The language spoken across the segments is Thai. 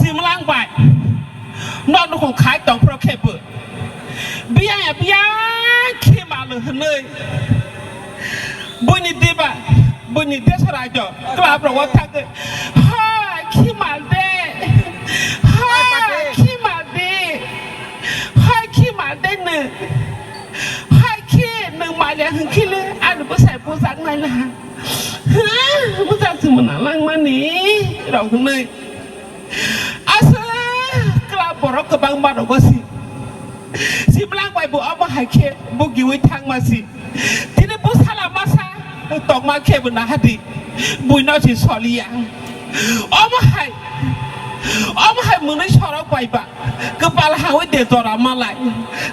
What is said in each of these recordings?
สิมล้างไปนอกของขายต่อเพราะแค่เปิดเบี้ยขี้มาเลยบุญดีป่ะบุญดีสลายจ่อกลาบเราว่าทักเลยฮ่าขี้มาเด้ฮ่าขี้มาเด้ฮ่าขี้มาเด้หนึ่งฮ่าขี้หนึ่งมาอย่างหึงขี้เลยอันนี้ภาษาภาษาไหนล่ะฮะภาษาสิมันอะไรมานี่เราคนเลยอาเซกลาบเราก็บางมาเราก็สิมล้างไปบุเอามาให้เคบุกิวิทางมาสิที่นี่บุษลามาซาตอกมาเคบุนาฮัดีบุยน่าจะสอลียังเอามาให้มึงได้ชอเราไปปะก็ปาละหาวิเดียตัวรามาไล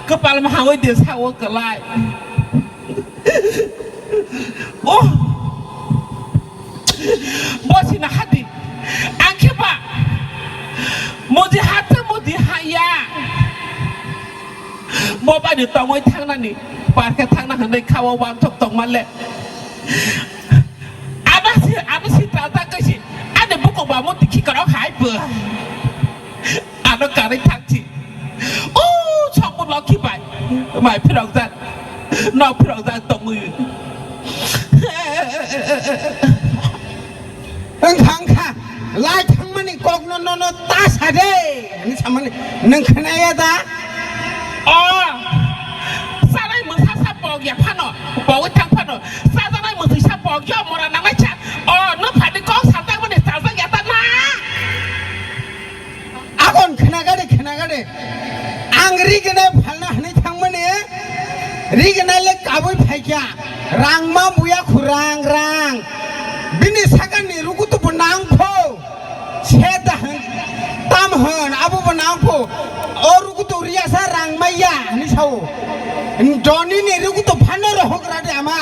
ก็ปาละมาหาวิเดียสาวกไลโอ้บุษนาฮัดีอังเคปะมุดิฮัตมุดิฮายาบ่ไปเดี๋ยวต้องไว้ทางนั้นนี่ปาดแค่ทางนั้นในข้าววางทบตรงมันแหละอันนั้นสิตราตาก็สิอันนี้บุกบ่ามุติขี้กระเราหายเบื่ออันนั้นการได้ทางที่โอ้ชอบบุญเราขี้ไปหมายพี่รองจันนอกพี่รองจันตบมือทั้งค่ะลายทั้งมันนี่กอกนนตาสะเดนี่ทำมันนึ่งขนาดตาอ๋อซาได้มึงถ้าซาปอกอย่าพันอ่ะบอกว่าทางพันอ่ะซาได้มึงถึงซาปอกย่อมมรณะไม่ชัดอ๋อนึกผ่านในกองสามตั้งวันเด็กสาวสังอย่าตัดมาอาคนขนาดกันเลยอังรีกันเลยพันนะนี่ทั้งมันเนี่ยรีกันเลยเล็กกับไผ่จ้ารางมาบุยขุรางบินสักนี่รู้กุตุบนางโพเชตตามหันอาบุบนางโพऔर रुकतो रिया सा रंग मैया नि छौ जॉनी ने रुकतो फन रहक राटे आमा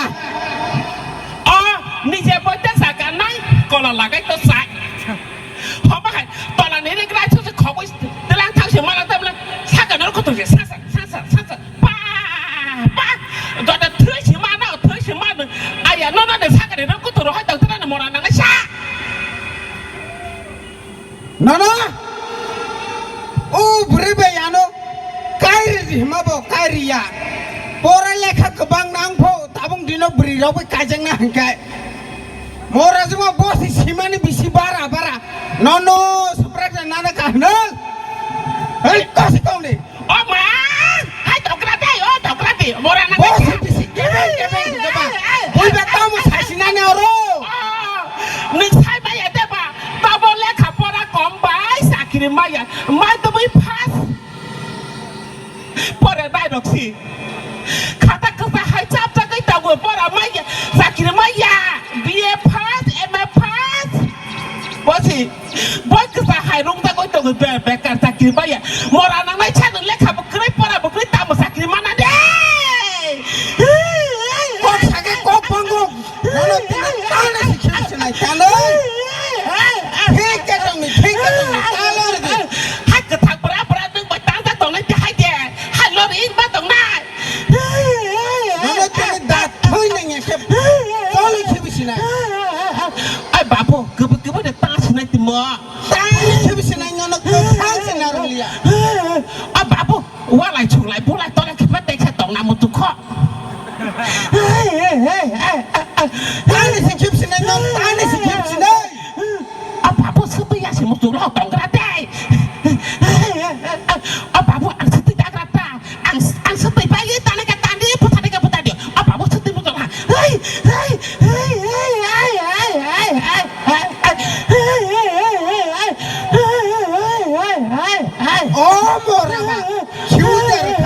अ निजे बते साका नाइ कोला लागाय तो सा हबा हाय तला ने रे ग्रा छ खबै तला थां से मला तबला साका न रुकतो जे सा पा गदा थ्रै छ मा न थ्रै छ मा न आया न न साका ने रुकतो र हाय तला न मोरा न सा ना ओ बुरे यानो कायरी हिमाबो कायरिया पोरा लेखा गोबां नांफो ताबुं दिनो ब्रिराव बे काजंना हंखाय मोरा जमा बस सिमानि बिसि बारा ननो सप्राट नाना कहनो हे कस कौने ओ मा हाय तोकराते मोरा ना बस बिसि केबे गबा बोल बेटा मो सासिना ने ओरोนึกใช่ไหมไอ้เด็กป่ะตาบอลเล็กขับปอระกอมใบสักกินไม่ยังไม่ต้องไม่พัสปอระได้ดอกสิข้าตะก็จะให้จับจะก็ตะวันปอระไม่ยังสักกินไม่ยังบีเอพัสเอ็มเอพัสบอสิบอสก็จะให้ลุงตะก็ต้องแบบกันสักกินไม่ยังมอรานังไม่ใช่หนึ่งเล็กขับบุกเลยปอระบุกเลยตามมาสักกินมันนั่นเด้ก็สักก็ปังกูนั่นติดตาเลยสิคิดอะไรกันเลยทิ้งกันตรงนี้ตาเลยให้กระถางปลาดึงไปตั้งแต่ตรงนั้นจะให้แกให้รถอีกมาตรงนั้นนั่นจะดัดทุยนั่งอย่างเช่นก็เลยคิดวิสินะไอ้บ้าพ่อคือว่าจะตั้งสินะติมอตั้งคิดวิสินะงั้นก็ตั้งสินะรู้เลยไอ้บ้าพ่อว่าไรชูไรพูดไรตอนแรกคิดว่าเด็กแค่ตองน้ำมุตุข้อตั้งนี่สิคิดวิสินะงั้นตั้งนี่สิคิดวิสินะapa pun setia si musuh lo tong gratai apa pun ang setia grata ang setia bayi tanah kata tadi putar dia apa pun setia musuh lah oh morama cium dari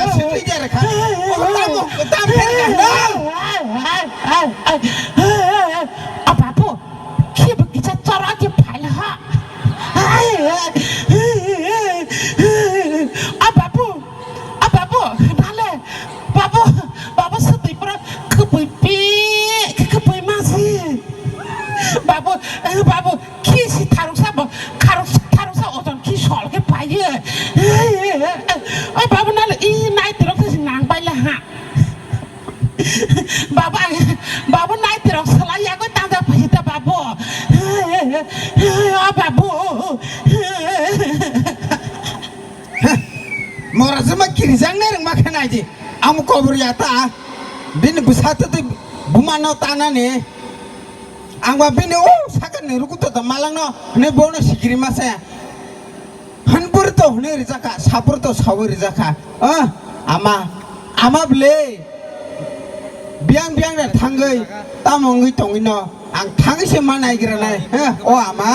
मरासो मा किरजांने रंग मा खानायदि आमु कबरियाता बिन बुसातो ते बुमानो तानाने आंबा बिन ओ सागन रुकुतो त मालांनो ने बोनो सिगिरि मासे हनपुर तो हने रिजाका सापुर तो सावर रिजाका आमा ब्ले बियां बियां दा थांगै तामंगै तंगिनो आं थांगैसो मा नायगिरनाय ओ आमा